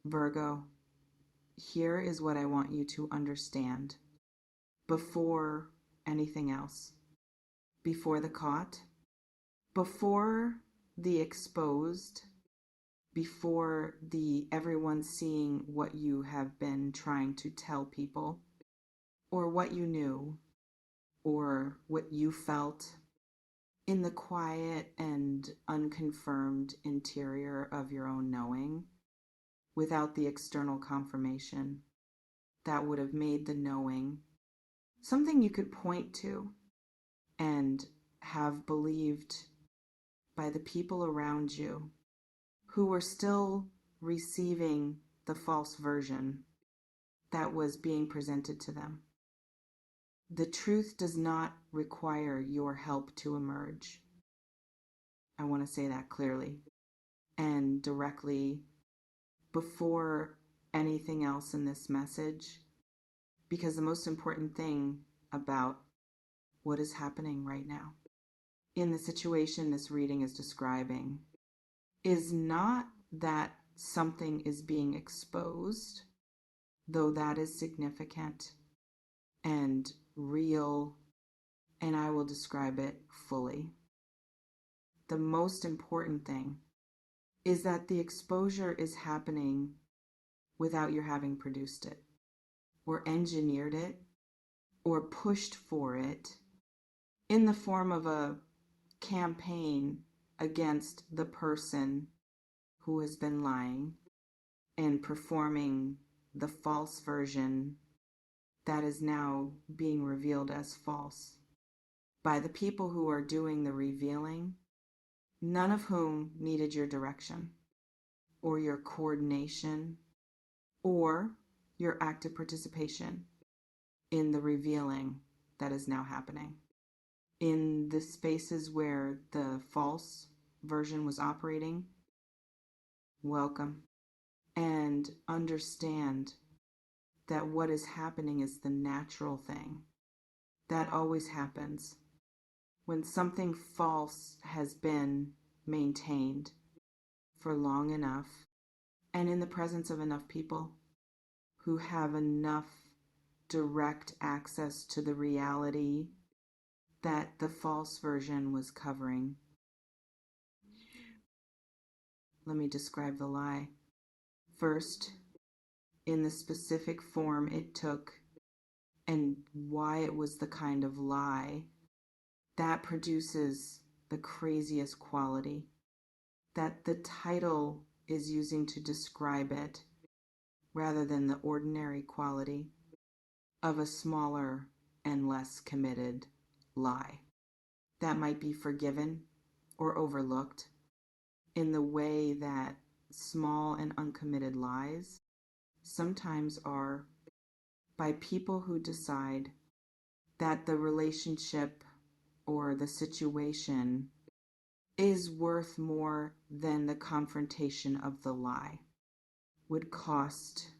Virgo, here is what I want you to understand before anything else, before the caught, before the exposed, before the everyone seeing what you have been trying to tell people, or what you knew, or what you felt in the quiet and unconfirmed interior of your own knowing, without the external confirmation that would have made the knowing something you could point to and have believed by the people around you who were still receiving the false version that was being presented to them. The truth does not require your help to emerge. I want to say that clearly and directly before anything else in this message, because the most important thing about what is happening right now in the situation this reading is describing is not that something is being exposed, though that is significant and real, and I will describe it fully. The most important thing is that the exposure is happening without your having produced it, or engineered it, or pushed for it in the form of a campaign against the person who has been lying and performing the false version that is now being revealed as false by the people who are doing the revealing, none of whom needed your direction or your coordination or your active participation in the revealing that is now happening. In the spaces where the false version was operating, welcome and understand that what is happening is the natural thing that always happens when something false has been maintained for long enough and in the presence of enough people who have enough direct access to the reality that the false version was covering. Let me describe the lie. First, in the specific form it took and why it was the kind of lie that produces the craziest quality that the title is using to describe it rather than the ordinary quality of a smaller and less committed lie that might be forgiven or overlooked in the way that small and uncommitted lies sometimes are by people who decide that the relationship or the situation is worth more than the confrontation of the lie would cost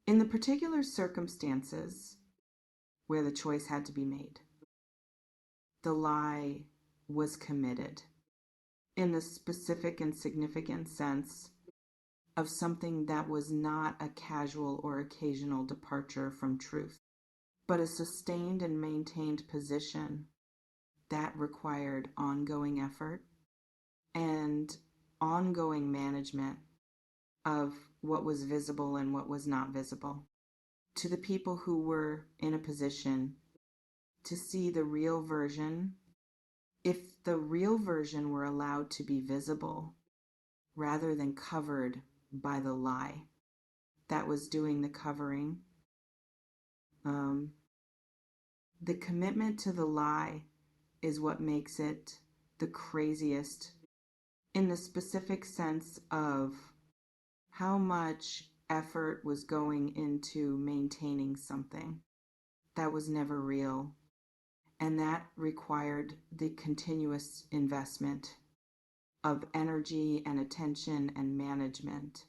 in the particular circumstances where the choice had to be made. The lie was committed in the specific and significant sense of something that was not a casual or occasional departure from truth, but a sustained and maintained position that required ongoing effort and ongoing management of what was visible and what was not visible to the people who were in a position to see the real version. If the real version were allowed to be visible rather than covered by the lie that was doing the covering, the commitment to the lie is what makes it the craziest in the specific sense of how much effort was going into maintaining something that was never real, and that required the continuous investment of energy and attention and management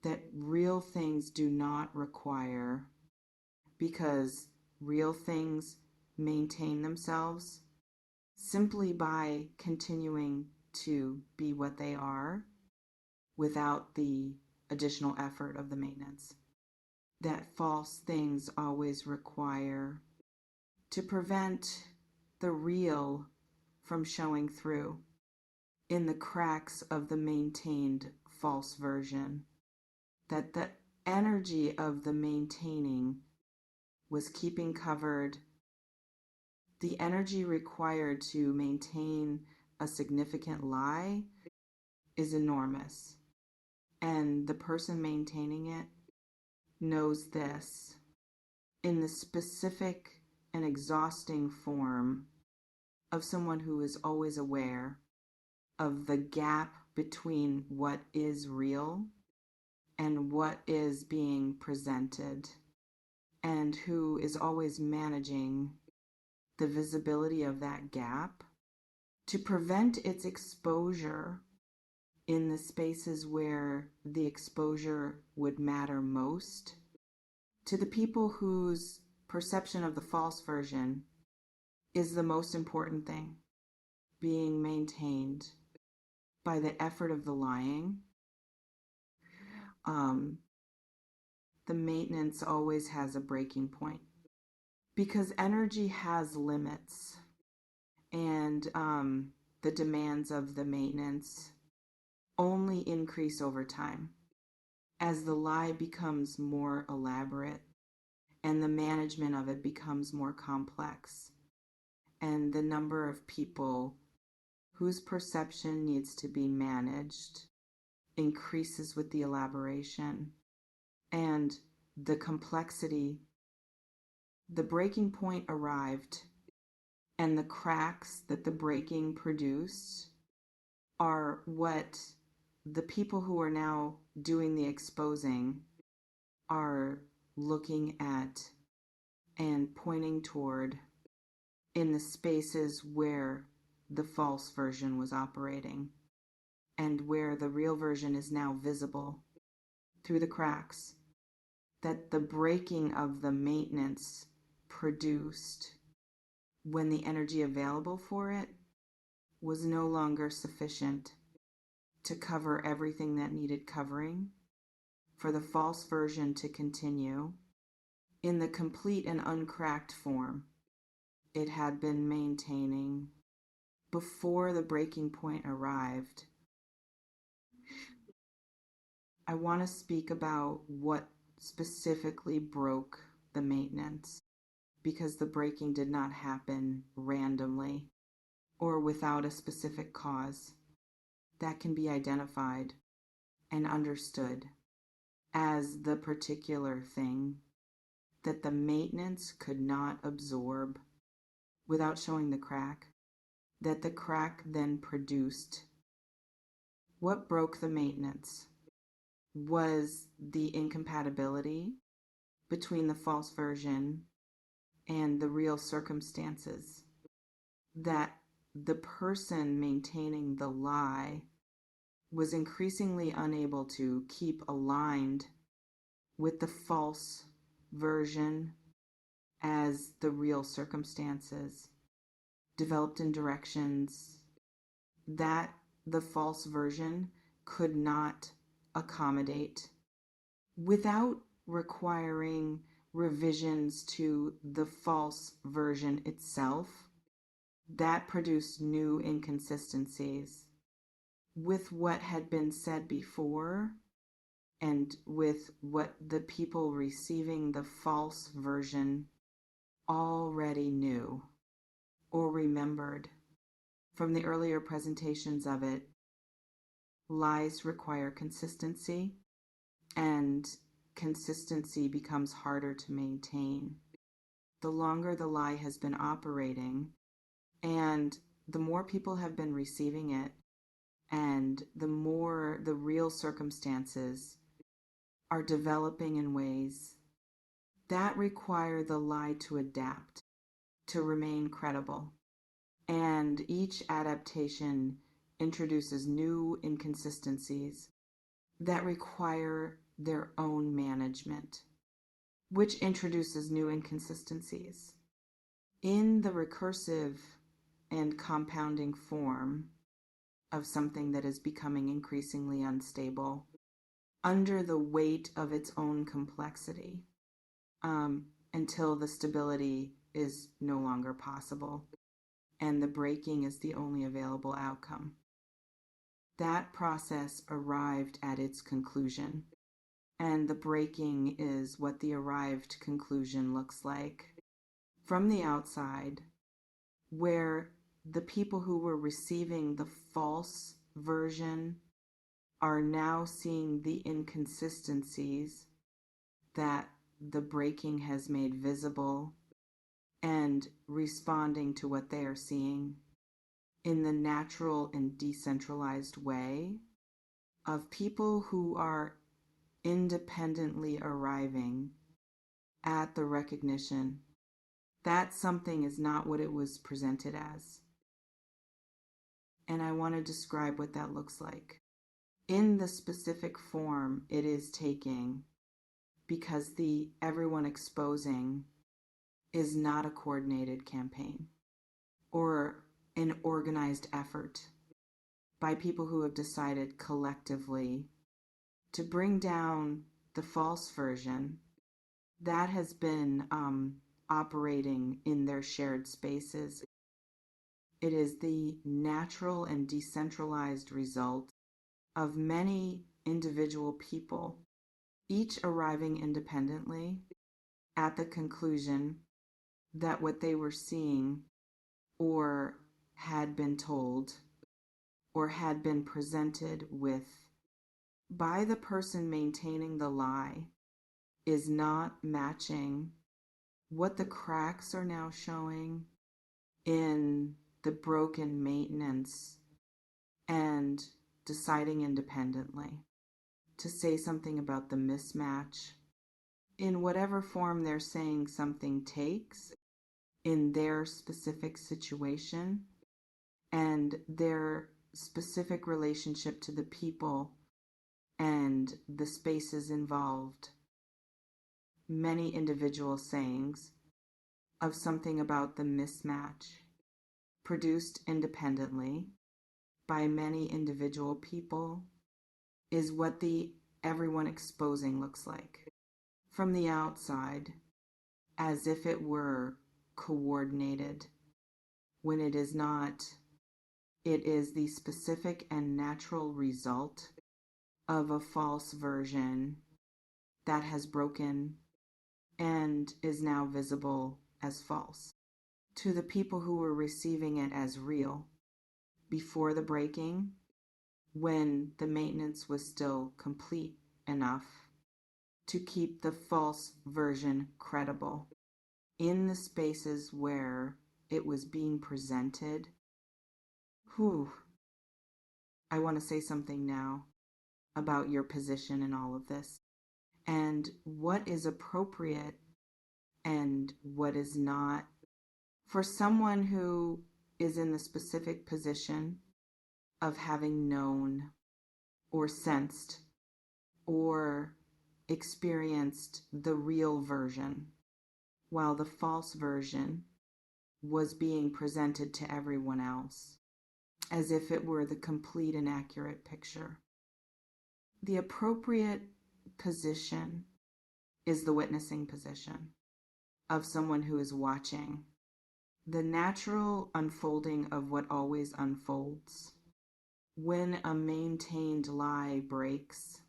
that real things do not require, because real things maintain themselves simply by continuing to be what they are without the additional effort of the maintenance. That false things always require to prevent the real from showing through in the cracks of the maintained false version. That the energy of the maintaining was keeping covered. The energy required to maintain a significant lie is enormous. And the person maintaining it knows this in the specific and exhausting form of someone who is always aware of the gap between what is real and what is being presented, and who is always managing the visibility of that gap to prevent its exposure in the spaces where the exposure would matter most to the people whose perception of the false version is the most important thing being maintained by the effort of the lying. The maintenance always has a breaking point because energy has limits, and the demands of the maintenance only increase over time as the lie becomes more elaborate and the management of it becomes more complex, and the number of people whose perception needs to be managed increases with the elaboration and the complexity. The breaking point arrived, and the cracks that the breaking produced are what the people who are now doing the exposing are looking at and pointing toward in the spaces where the false version was operating and where the real version is now visible through the cracks that the breaking of the maintenance produced when the energy available for it was no longer sufficient to cover everything that needed covering for the false version to continue in the complete and uncracked form it had been maintaining before the breaking point arrived. I want to speak about what specifically broke the maintenance, because the breaking did not happen randomly or without a specific cause that can be identified and understood as the particular thing that the maintenance could not absorb without showing the crack, that the crack then produced. What broke the maintenance was the incompatibility between the false version and the real circumstances, that the person maintaining the lie was increasingly unable to keep aligned with the false version as the real circumstances developed in directions that the false version could not accommodate without requiring revisions to the false version itself. That produced new inconsistencies with what had been said before and with what the people receiving the false version already knew or remembered from the earlier presentations of it. Lies require consistency, and consistency becomes harder to maintain the longer the lie has been operating, and the more people have been receiving it, and the more the real circumstances are developing in ways that require the lie to adapt, to remain credible. And each adaptation introduces new inconsistencies that require their own management, which introduces new inconsistencies. In the recursive and compounding form of something that is becoming increasingly unstable, under the weight of its own complexity, until the stability is no longer possible and the breaking is the only available outcome. That process arrived at its conclusion, and the breaking is what the arrived conclusion looks like from the outside, where the people who were receiving the false version are now seeing the inconsistencies that the breaking has made visible and responding to what they are seeing in the natural and decentralized way of people who are independently arriving at the recognition that something is not what it was presented as. And I want to describe what that looks like. In the specific form it is taking, because the everyone exposing is not a coordinated campaign or an organized effort by people who have decided collectively to bring down the false version that has been operating in their shared spaces. It is the natural and decentralized result of many individual people, each arriving independently at the conclusion that what they were seeing or had been told or had been presented with by the person maintaining the lie is not matching what the cracks are now showing in the broken maintenance, and deciding independently to say something about the mismatch in whatever form they're saying something takes in their specific situation and their specific relationship to the people and the spaces involved. Many individual sayings of something about the mismatch produced independently by many individual people is what the everyone exposing looks like from the outside, as if it were coordinated, when it is not. It is the specific and natural result of a false version that has broken and is now visible as false to the people who were receiving it as real before the breaking, when the maintenance was still complete enough to keep the false version credible in the spaces where it was being presented. Whew. I want to say something now about your position in all of this and what is appropriate and what is not for someone who is in the specific position of having known or sensed or experienced the real version while the false version was being presented to everyone else as if it were the complete and accurate picture. The appropriate position is the witnessing position of someone who is watching the natural unfolding of what always unfolds. When a maintained lie breaks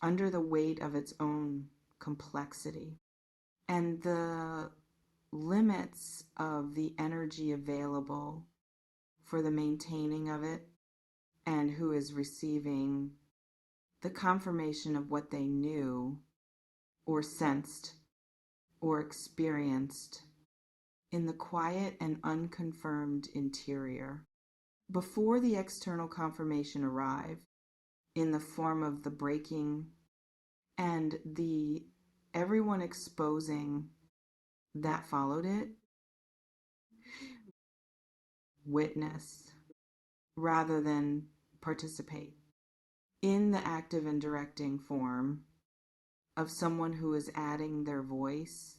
under the weight of its own complexity and the limits of the energy available for the maintaining of it, and who is receiving the confirmation of what they knew or sensed or experienced in the quiet and unconfirmed interior before the external confirmation arrived in the form of the breaking and the everyone exposing that followed it. Witness rather than participate in the active and directing form of someone who is adding their voice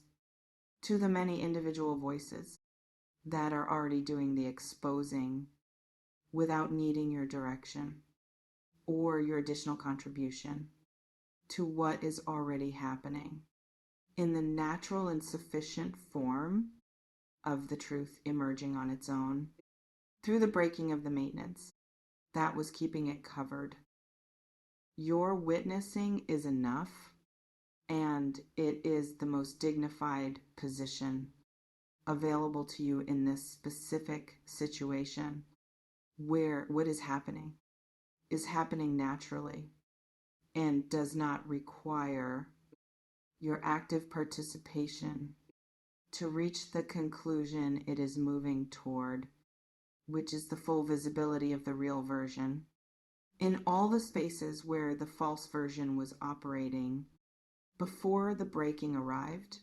to the many individual voices that are already doing the exposing without needing your direction or your additional contribution. to what is already happening in the natural and sufficient form of the truth emerging on its own through the breaking of the maintenance that was keeping it covered. Your witnessing is enough, and it is the most dignified position available to you in this specific situation where what is happening naturally and does not require your active participation to reach the conclusion it is moving toward, which is the full visibility of the real version. In all the spaces where the false version was operating before the breaking arrived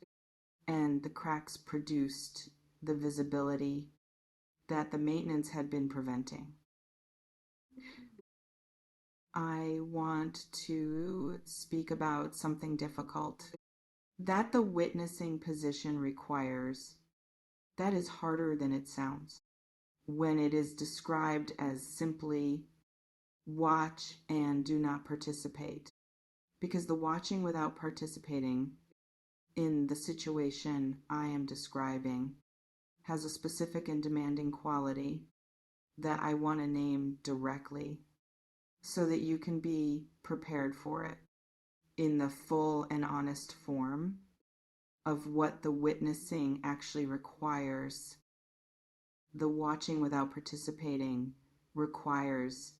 and the cracks produced the visibility that the maintenance had been preventing. I want to speak about something difficult that the witnessing position requires. That is harder than it sounds when it is described as simply watch and do not participate, because the watching without participating in the situation I am describing has a specific and demanding quality that I want to name directly so that you can be prepared for it in the full and honest form of what the witnessing actually requires. The watching without participating requires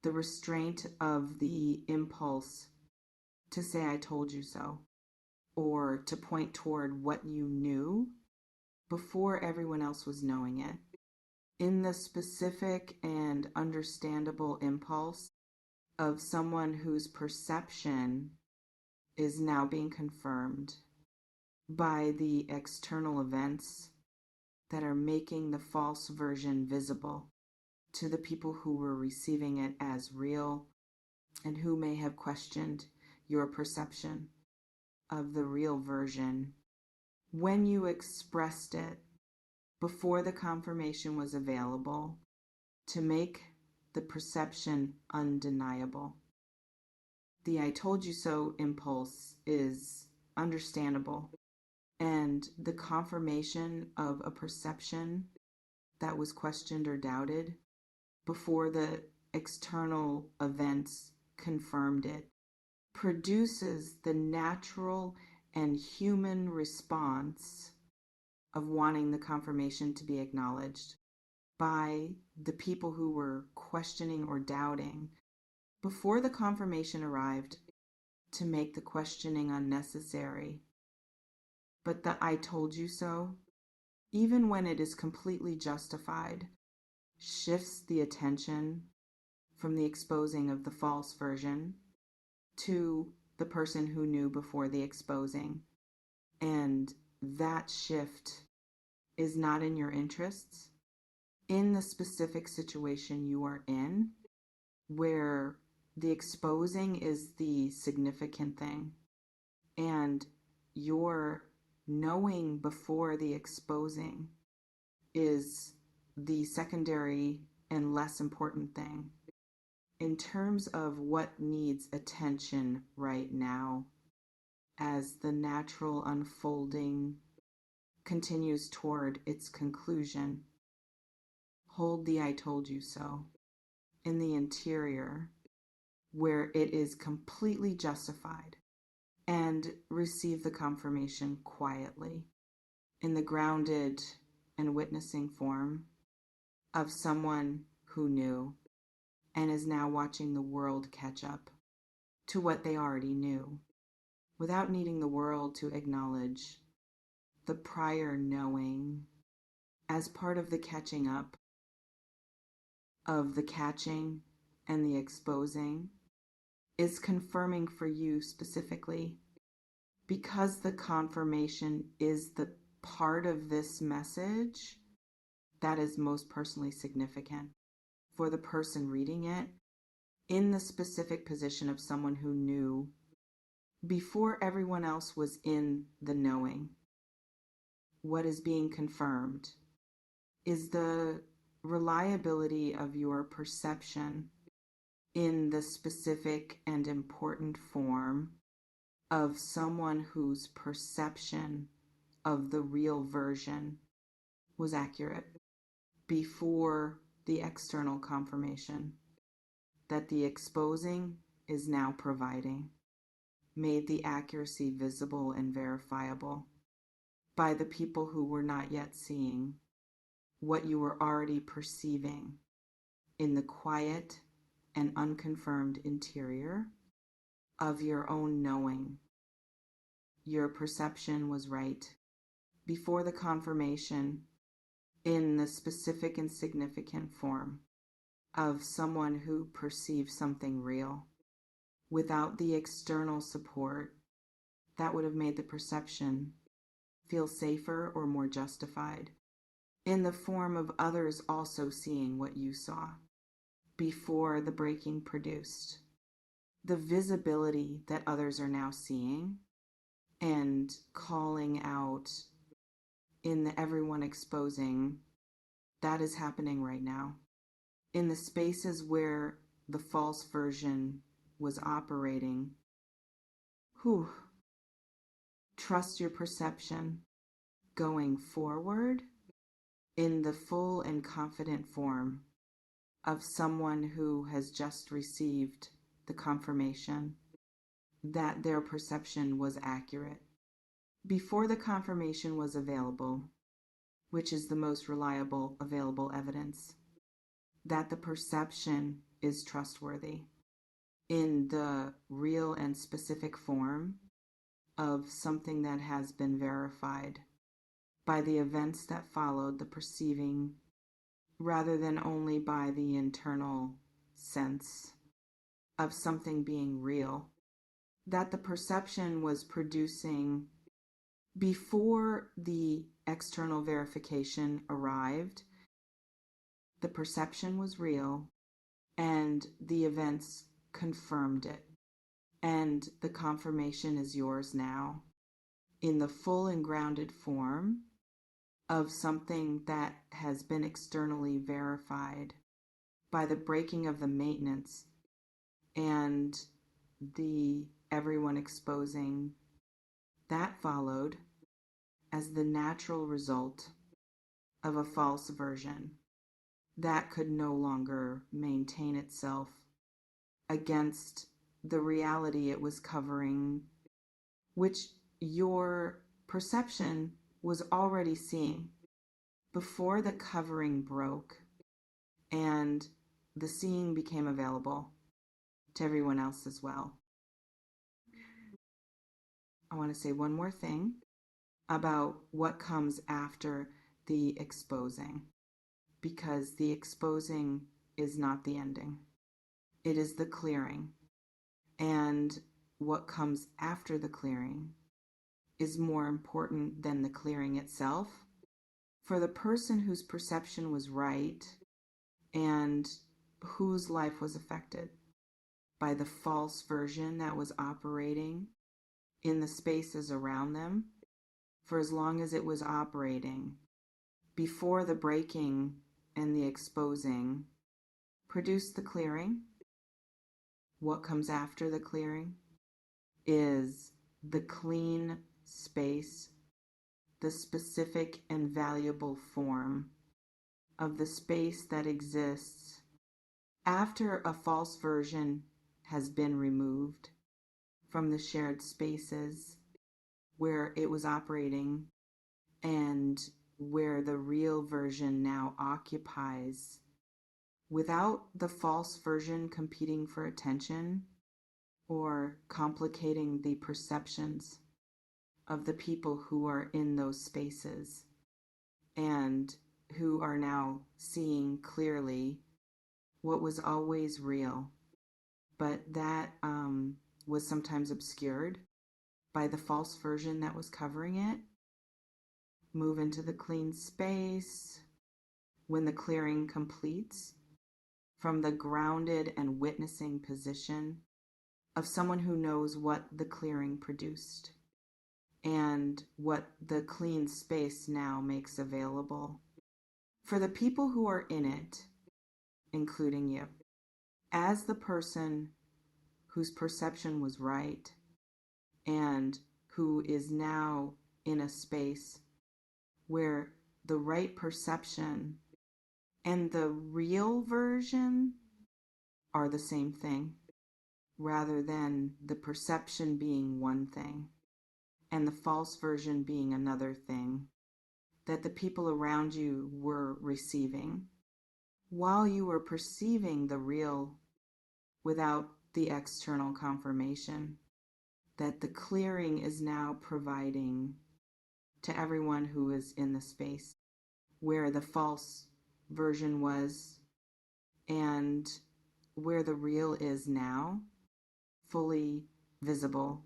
the restraint of the impulse to say, I told you so, or to point toward what you knew before everyone else was knowing it. In the specific and understandable impulse of someone whose perception is now being confirmed by the external events that are making the false version visible to the people who were receiving it as real and who may have questioned your perception of the real version when you expressed it before the confirmation was available to make the perception undeniable. The I told you so impulse is understandable, and the confirmation of a perception that was questioned or doubted before the external events confirmed it produces the natural and human response of wanting the confirmation to be acknowledged by the people who were questioning or doubting before the confirmation arrived to make the questioning unnecessary. But the I told you so, even when it is completely justified, shifts the attention from the exposing of the false version to the person who knew before the exposing. And that shift is not in your interests in the specific situation you are in, where the exposing is the significant thing and your knowing before the exposing is the secondary and less important thing. In terms of what needs attention right now as the natural unfolding continues toward its conclusion, hold the I told you so in the interior where it is completely justified, and receive the confirmation quietly in the grounded and witnessing form of someone who knew and is now watching the world catch up to what they already knew without needing the world to acknowledge the prior knowing as part of the catching up of the catching and the exposing is confirming for you specifically, because the confirmation is the part of this message that is most personally significant for the person reading it in the specific position of someone who knew before everyone else was in the knowing. What is being confirmed is the reliability of your perception in the specific and important form of someone whose perception of the real version was accurate before the external confirmation that the exposing is now providing made the accuracy visible and verifiable by the people who were not yet seeing what you were already perceiving in the quiet and unconfirmed interior of your own knowing. Your perception was right before the confirmation in the specific and significant form of someone who perceives something real without the external support that would have made the perception feel safer or more justified in the form of others also seeing what you saw before the breaking produced the visibility that others are now seeing and calling out in the everyone exposing. That is happening right now in the spaces where the false version was operating. Trust your perception going forward in the full and confident form of someone who has just received the confirmation that their perception was accurate before the confirmation was available, which is the most reliable available evidence that the perception is trustworthy in the real and specific form of something that has been verified by the events that followed the perceiving rather than only by the internal sense of something being real that the perception was producing before the external verification arrived. The perception was real and the events confirmed it. And the confirmation is yours now in the full and grounded form of something that has been externally verified by the breaking of the maintenance and the everyone exposing that followed as the natural result of a false version that could no longer maintain itself against the reality it was covering, which your perception was already seeing before the covering broke and the seeing became available to everyone else as well. I want to say one more thing about what comes after the exposing, because the exposing is not the ending. It is the clearing. And what comes after the clearing is more important than the clearing itself. For the person whose perception was right and whose life was affected by the false version that was operating in the spaces around them, for as long as it was operating, before the breaking and the exposing produced the clearing, what comes after the clearing is the clean space, the specific and valuable form of the space that exists after a false version has been removed from the shared spaces where it was operating and where the real version now occupies without the false version competing for attention or complicating the perceptions of the people who are in those spaces and who are now seeing clearly what was always real, but that was sometimes obscured by the false version that was covering it. Move into the clean space when the clearing completes from the grounded and witnessing position of someone who knows what the clearing produced and what the clean space now makes available for the people who are in it, including you. as the person whose perception was right and who is now in a space where the right perception and the real version are the same thing, rather than the perception being one thing and the false version being another thing that the people around you were receiving, while you were perceiving the real without the external confirmation that the clearing is now providing to everyone who is in the space where the false version was and where the real is now fully visible.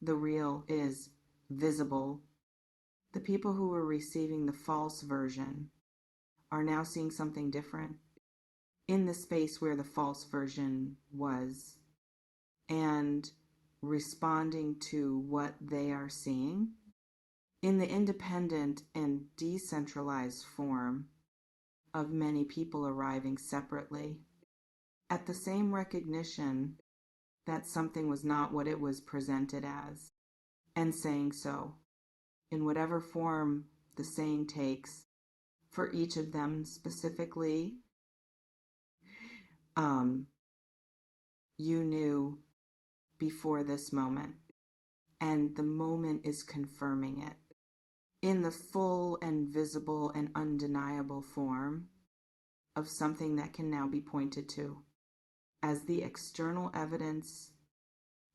The real is visible. The people who were receiving the false version are now seeing something different in the space where the false version was and responding to what they are seeing in the independent and decentralized form of many people arriving separately at the same recognition that something was not what it was presented as, and saying so in whatever form the saying takes for each of them specifically. You knew before this moment, and the moment is confirming it in the full and visible and undeniable form of something that can now be pointed to as the external evidence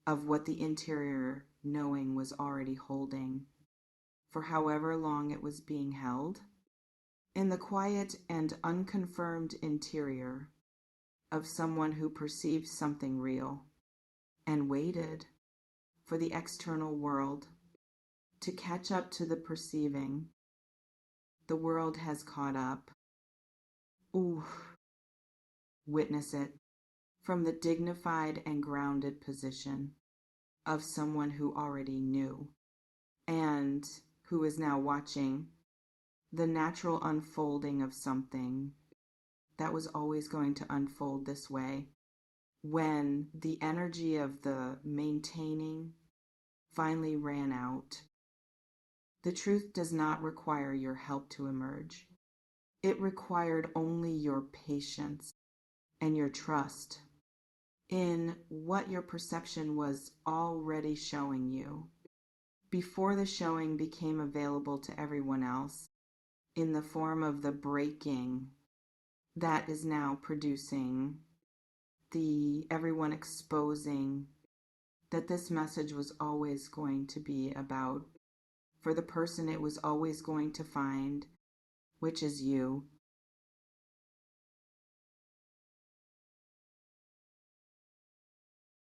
of what the interior knowing was already holding for however long it was being held in the quiet and unconfirmed interior of someone who perceived something real and waited for the external world to catch up to the perceiving. The world has caught up. Ooh, witness it from the dignified and grounded position of someone who already knew and who is now watching the natural unfolding of something that was always going to unfold this way when the energy of the maintaining finally ran out. The truth does not require your help to emerge. It required only your patience and your trust in what your perception was already showing you before the showing became available to everyone else in the form of the breaking that is now producing the everyone exposing that this message was always going to be about for the person it was always going to find, which is you,